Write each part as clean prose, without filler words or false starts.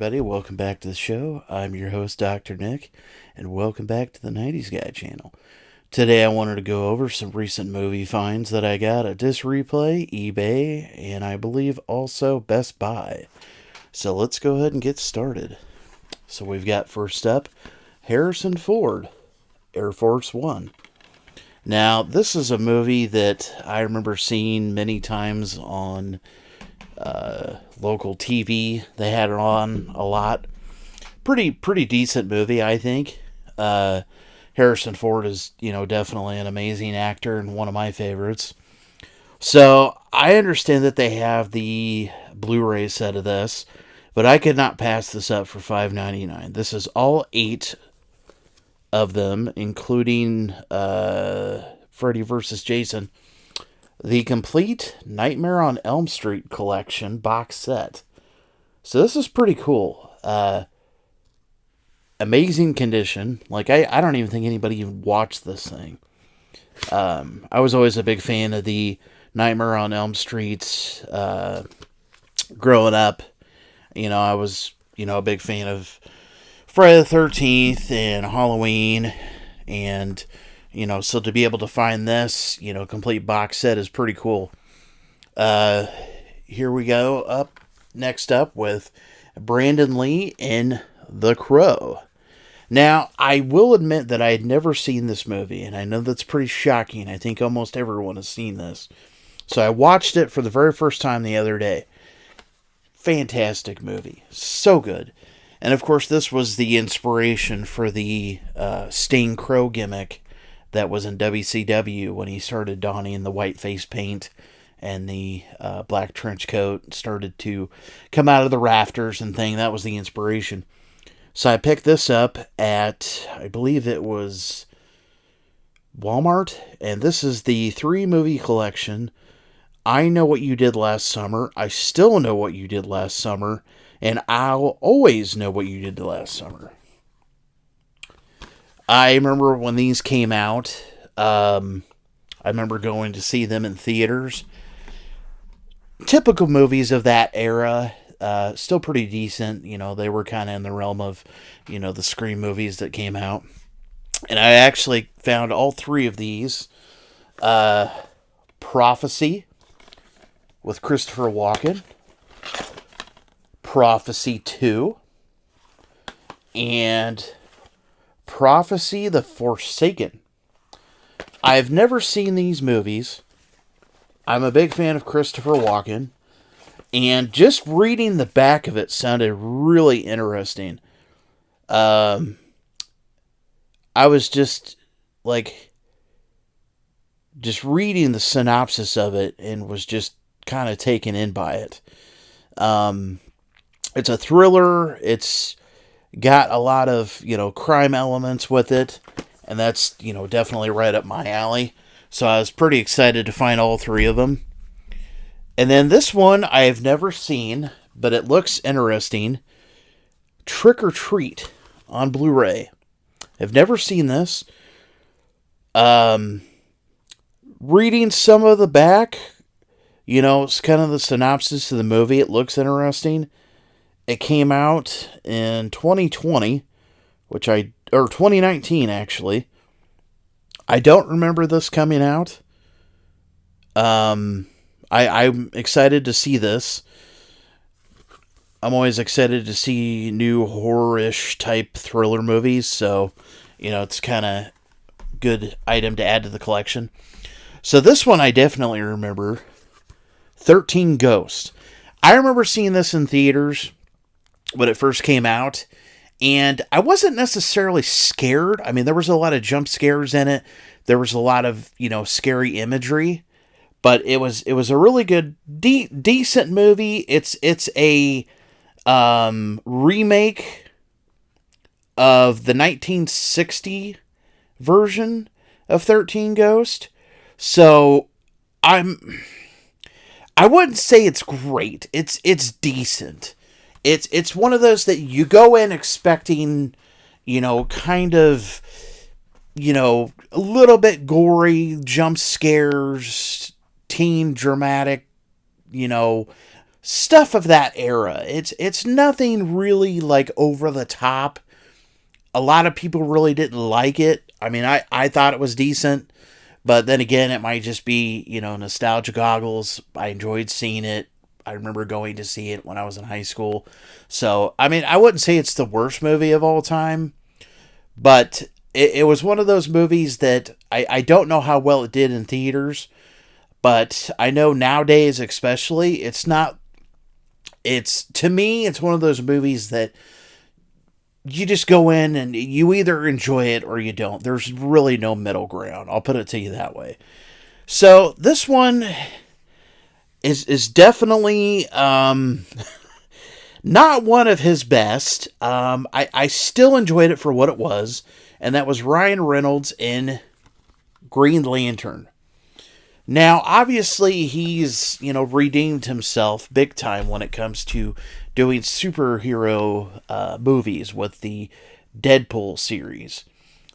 everybody. Welcome back to the show. I'm your host, Dr. Nick, and welcome back to the 90s Guy channel. Today I wanted to go over some recent movie finds that I got at Disc Replay, eBay, and I believe also Best Buy. So let's go ahead and get started. So we've got first up, Harrison Ford, Air Force One. Now, this is a movie that I remember seeing many times on local TV. They had it on a lot. Pretty decent movie, I think. Harrison Ford is, definitely an amazing actor and one of my favorites. So I understand that they have the Blu-ray set of this, but I could not pass this up for $5.99. This is all 8 of them, including Freddy vs. Jason. The complete Nightmare on Elm Street collection box set. So this is pretty cool. Amazing condition. Like, I don't even think anybody even watched this thing. I was always a big fan of the Nightmare on Elm Street. Growing up, I was, a big fan of Friday the 13th and Halloween. And so to be able to find this, complete box set is pretty cool. Here we go next up with Brandon Lee in The Crow. Now, I will admit that I had never seen this movie, and I know that's pretty shocking. I think almost everyone has seen this. So I watched it for the very first time the other day. Fantastic movie. So good. And of course, this was the inspiration for the Sting Crow gimmick that was in WCW when he started donning the white face paint and the black trench coat, started to come out of the rafters and thing. That was the inspiration. So I picked this up at, I believe it was Walmart, and this is the 3-movie collection. I Know What You Did Last Summer, I Still Know What You Did Last Summer, and I'll Always Know What You Did Last Summer. I remember when these came out, I remember going to see them in theaters. Typical movies of that era, still pretty decent. They were kind of in the realm of, the Scream movies that came out. And I actually found all 3 of these. Prophecy with Christopher Walken. Prophecy 2. And Prophecy the Forsaken. I've never seen these movies. I'm a big fan of Christopher Walken. And just reading the back of it sounded really interesting. I was just reading the synopsis of it and was just kind of taken in by it. It's a thriller. It's got a lot of, crime elements with it. And that's, definitely right up my alley. So I was pretty excited to find all 3 of them. And then this one I have never seen, but it looks interesting. Trick or Treat on Blu-ray. I've never seen this. Reading some of the back, it's kind of the synopsis of the movie. It looks interesting. It came out in 2020, or 2019 actually. I don't remember this coming out. I'm excited to see this. I'm always excited to see new horror-ish type thriller movies, so, it's kind of good item to add to the collection. So this one I definitely remember. 13 Ghosts. I remember seeing this in theaters when it first came out, and I wasn't necessarily scared. I mean, there was a lot of jump scares in it. There was a lot of, scary imagery, but it was a really good, decent movie. It's a remake of the 1960 version of 13 Ghosts. So I wouldn't say it's great. It's decent. It's one of those that you go in expecting, kind of, a little bit gory, jump scares, teen dramatic, stuff of that era. It's nothing really like over the top. A lot of people really didn't like it. I mean, I thought it was decent, but then again, it might just be, nostalgia goggles. I enjoyed seeing it. I remember going to see it when I was in high school. So, I mean, I wouldn't say it's the worst movie of all time, but it was one of those movies that I don't know how well it did in theaters, but I know nowadays, especially, to me, it's one of those movies that you just go in and you either enjoy it or you don't. There's really no middle ground. I'll put it to you that way. So this one is definitely not one of his best. I still enjoyed it for what it was, and that was Ryan Reynolds in Green Lantern. Now, obviously, he's, redeemed himself big time when it comes to doing superhero movies with the Deadpool series.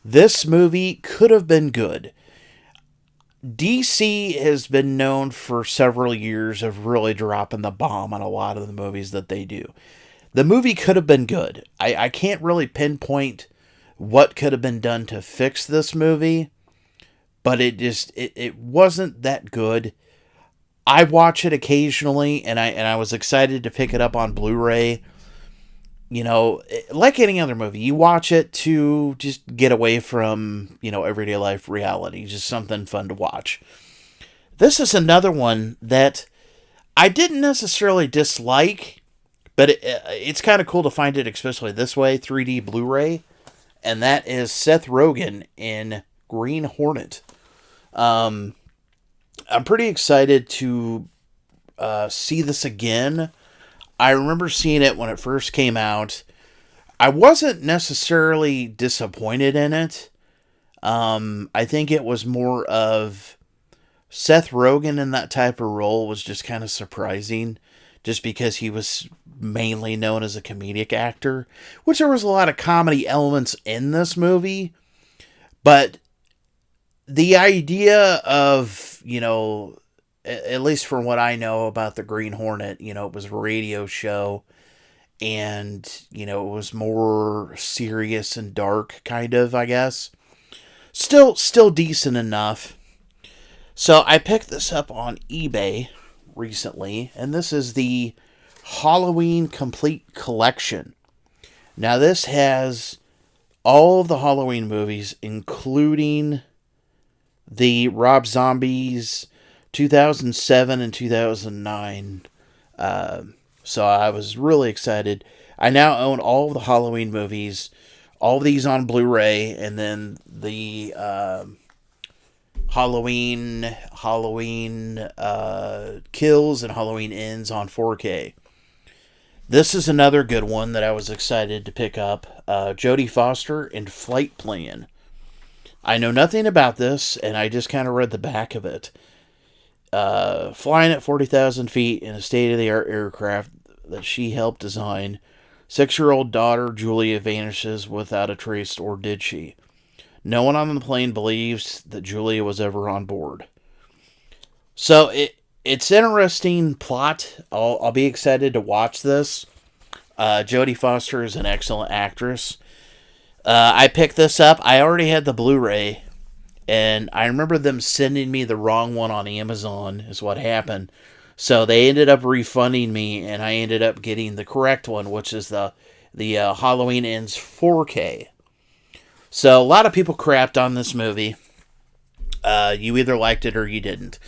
This movie could have been good. DC has been known for several years of really dropping the bomb on a lot of the movies that they do. The movie could have been good. I can't really pinpoint what could have been done to fix this movie, but it wasn't that good. I watch it occasionally, and I was excited to pick it up on Blu-ray. Like any other movie, you watch it to just get away from, everyday life reality. Just something fun to watch. This is another one that I didn't necessarily dislike, but it's kind of cool to find it, especially this way, 3D Blu-ray. And that is Seth Rogen in Green Hornet. I'm pretty excited to see this again. I remember seeing it when it first came out. I wasn't necessarily disappointed in it. I think it was more of Seth Rogen in that type of role was just kind of surprising, just because he was mainly known as a comedic actor, which there was a lot of comedy elements in this movie, but the idea of, at least from what I know about the Green Hornet, it was a radio show, and, it was more serious and dark, kind of, I guess. Still decent enough. So I picked this up on eBay recently, and this is the Halloween Complete Collection. Now this has all of the Halloween movies, including the Rob Zombie's 2007 and 2009. So I was really excited. I now own all of the Halloween movies, all of these on Blu-ray, and then the Halloween Kills and Halloween Ends on 4K. This is another good one that I was excited to pick up. Jodie Foster in Flight Plan. I know nothing about this, and I just kind of read the back of it. Flying at 40,000 feet in a state-of-the-art aircraft that she helped design, 6-year-old daughter Julia vanishes without a trace, or did she? No one on the plane believes that Julia was ever on board. So it's interesting plot. I'll be excited to watch this. Jodie Foster is an excellent actress. I picked this up. I already had the Blu-ray, and I remember them sending me the wrong one on Amazon is what happened. So they ended up refunding me, and I ended up getting the correct one, which is the Halloween Ends 4K. So a lot of people crapped on this movie. You either liked it or you didn't.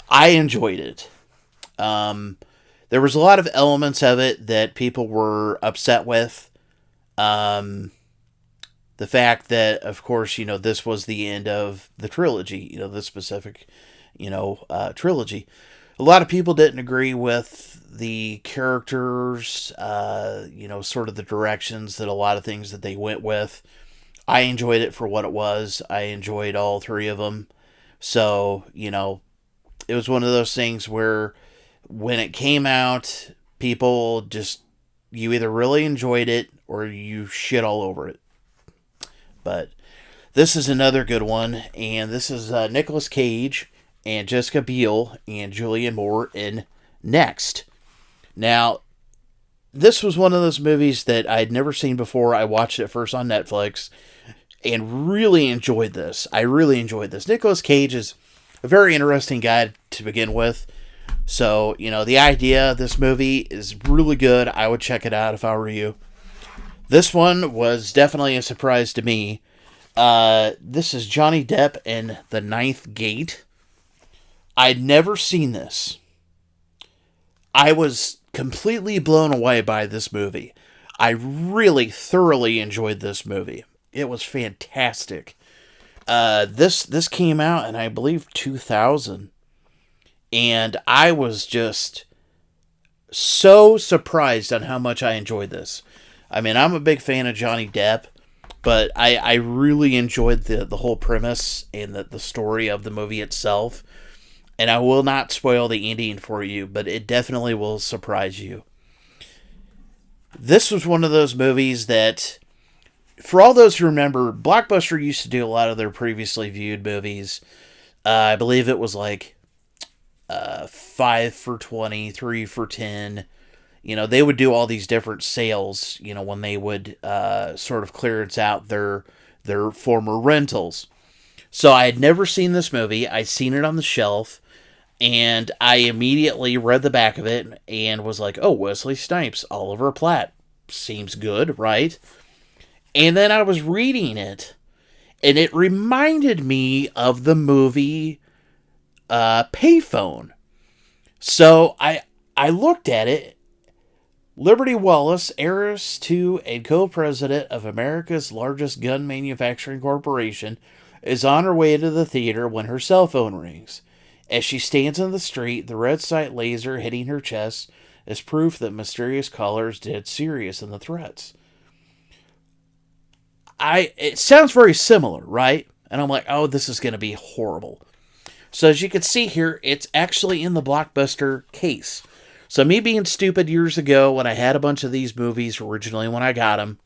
I enjoyed it. There was a lot of elements of it that people were upset with. The fact that, of course, this was the end of the trilogy, this specific, trilogy. A lot of people didn't agree with the characters, sort of the directions that a lot of things that they went with. I enjoyed it for what it was. I enjoyed all three of them. So, it was one of those things where when it came out, people just, you either really enjoyed it or you shit all over it. But this is another good one, and this is Nicolas Cage and Jessica Biel and Julianne Moore in Next. Now, this was one of those movies that I'd never seen before. I watched it first on Netflix and really enjoyed this. I really enjoyed this. Nicolas Cage is a very interesting guy to begin with. So, the idea of this movie is really good. I would check it out if I were you. This one was definitely a surprise to me. This is Johnny Depp in The Ninth Gate. I'd never seen this. I was completely blown away by this movie. I really thoroughly enjoyed this movie. It was fantastic. This came out in, I believe, 2000. And I was just so surprised on how much I enjoyed this. I mean, I'm a big fan of Johnny Depp, but I really enjoyed the whole premise and the story of the movie itself. And I will not spoil the ending for you, but it definitely will surprise you. This was one of those movies that, for all those who remember, Blockbuster used to do a lot of their previously viewed movies. I believe it was like 5 for 20, 3 for 10. They would do all these different sales, when they would sort of clearance out their former rentals. So I had never seen this movie. I'd seen it on the shelf, and I immediately read the back of it and was like, oh, Wesley Snipes, Oliver Platt. Seems good, right? And then I was reading it, and it reminded me of the movie Payphone. So I looked at it. Liberty Wallace, heiress to and co-president of America's largest gun manufacturing corporation, is on her way to the theater when her cell phone rings. As she stands in the street, the red sight laser hitting her chest is proof that mysterious caller is dead serious in the threats. It sounds very similar, right? And I'm like, oh, this is going to be horrible. So as you can see here, it's actually in the Blockbuster case. So me being stupid years ago when I had a bunch of these movies originally when I got them,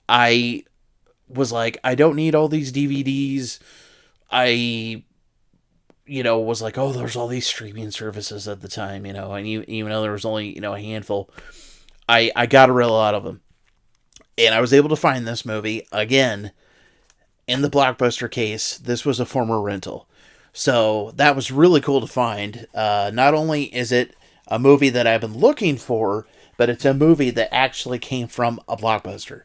I was like, I don't need all these DVDs. I was like, oh, there's all these streaming services at the time, and even though there was only, a handful, I got a real lot of them. And I was able to find this movie, again, in the Blockbuster case. This was a former rental. So that was really cool to find. Not only is it a movie that I've been looking for, but it's a movie that actually came from a Blockbuster.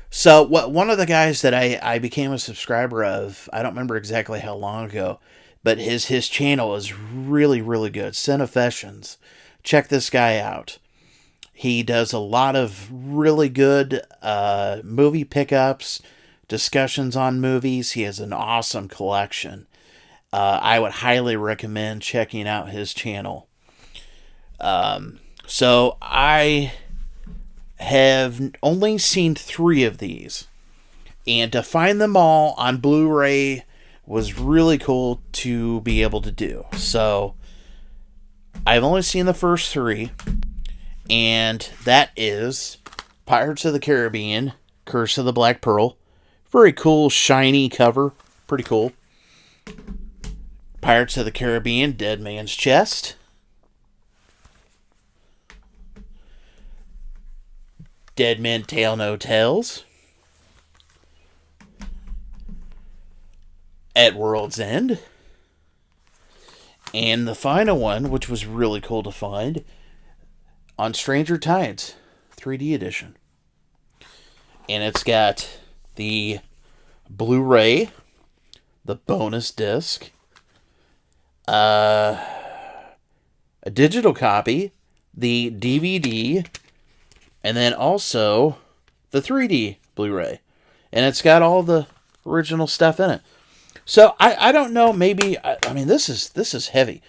So one of the guys that I became a subscriber of, I don't remember exactly how long ago, but his channel is really, really good. Cinefessions. Check this guy out. He does a lot of really good movie pickups, discussions on movies. He has an awesome collection. I would highly recommend checking out his channel. So I have only seen 3 of these, and to find them all on Blu-ray was really cool to be able to do. So I've only seen the first 3, and that is Pirates of the Caribbean, Curse of the Black Pearl. Very cool, shiny cover. Pretty cool. Pirates of the Caribbean, Dead Man's Chest. Dead Men Tell No Tales. At World's End. And the final one, which was really cool to find, on Stranger Tides, 3D edition. And it's got the Blu-ray, the bonus disc, a digital copy, the DVD, and then also the 3D Blu-ray. And it's got all the original stuff in it. So I don't know, maybe, I mean, this is heavy.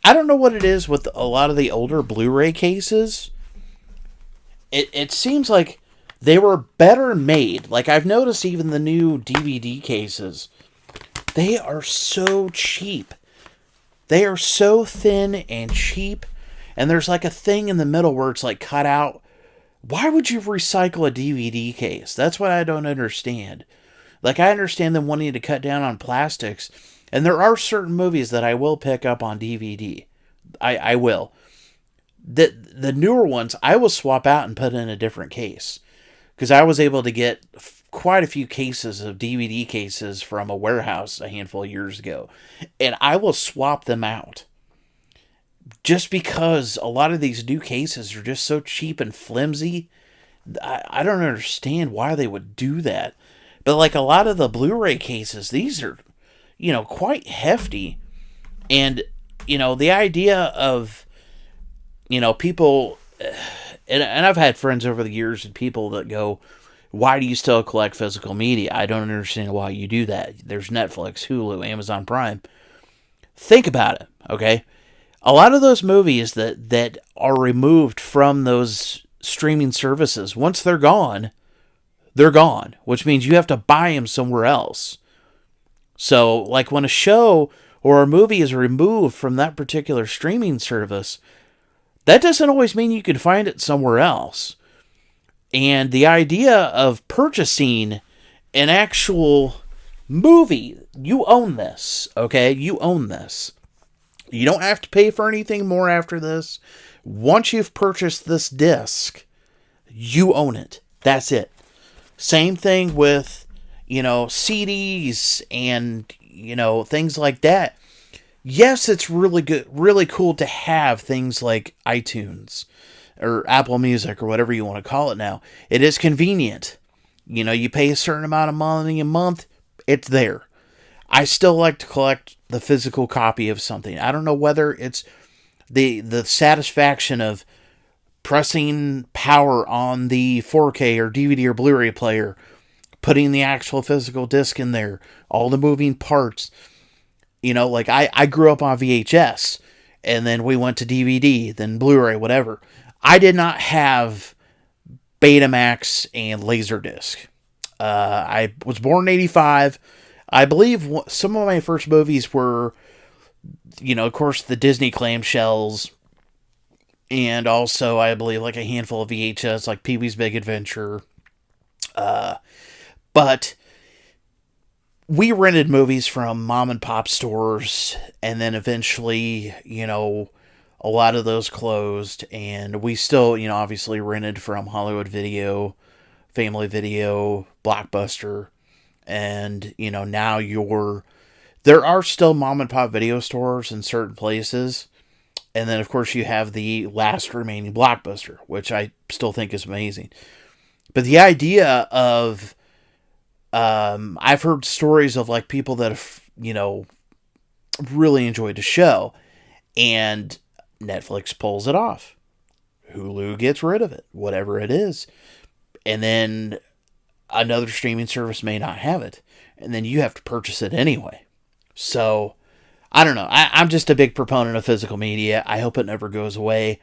I don't know what it is with a lot of the older Blu-ray cases. It seems like they were better made. Like, I've noticed even the new DVD cases, they are so cheap. They are so thin and cheap. And there's like a thing in the middle where it's like cut out. Why would you recycle a DVD case? That's what I don't understand. Like, I understand them wanting to cut down on plastics. And there are certain movies that I will pick up on DVD. I will. The newer ones I will swap out and put in a different case, because I was able to get quite a few cases of DVD cases from a warehouse a handful of years ago, and I will swap them out just because a lot of these new cases are just so cheap and flimsy. I don't understand why they would do that. But like a lot of the Blu-ray cases, these are, quite hefty. And, the idea of, people, and I've had friends over the years and people that go, why do you still collect physical media? I don't understand why you do that. There's Netflix, Hulu, Amazon Prime. Think about it, okay? A lot of those movies that are removed from those streaming services, once they're gone, which means you have to buy them somewhere else. So, like when a show or a movie is removed from that particular streaming service, that doesn't always mean you can find it somewhere else. And the idea of purchasing an actual movie, you own this, okay? You own this. You don't have to pay for anything more after this. Once you've purchased this disc, you own it. That's it. Same thing with, CDs and, things like that. Yes, it's really good, really cool to have things like iTunes or Apple Music or whatever you want to call it now. It is convenient. You pay a certain amount of money a month, it's there. I still like to collect the physical copy of something. I don't know whether it's the satisfaction of pressing power on the 4K or DVD or Blu-ray player, putting the actual physical disc in there, all the moving parts. Like I grew up on VHS, and then we went to DVD, then Blu-ray, whatever. I did not have Betamax and Laserdisc. I was born in 85. I believe some of my first movies were, of course, the Disney clamshells, and also, I believe, like a handful of VHS, like Pee-wee's Big Adventure. But we rented movies from mom and pop stores, and then eventually, a lot of those closed, and we still, obviously rented from Hollywood Video, Family Video, Blockbuster, and, now there are still mom and pop video stores in certain places. And then, of course, you have the last remaining Blockbuster, which I still think is amazing. But the idea of, I've heard stories of like people that have, really enjoyed the show, and Netflix pulls it off. Hulu gets rid of it, whatever it is. And then another streaming service may not have it. And then you have to purchase it anyway. So, I don't know. I'm just a big proponent of physical media. I hope it never goes away.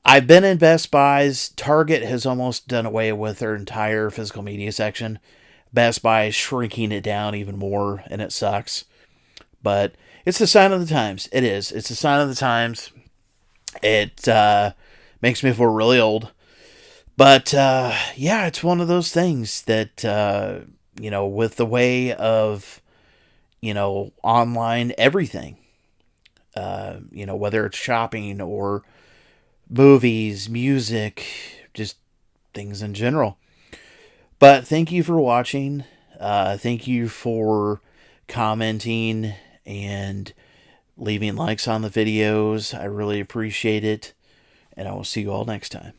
I've been in Best Buy's. Target has almost done away with their entire physical media section. Best Buy is shrinking it down even more, and it sucks. But it's the sign of the times. It is. It's a sign of the times. It makes me feel really old. But, yeah, it's one of those things that, with the way of, online everything, whether it's shopping or movies, music, just things in general. But thank you for watching. Thank you for commenting and leaving likes on the videos. I really appreciate it. And I will see you all next time.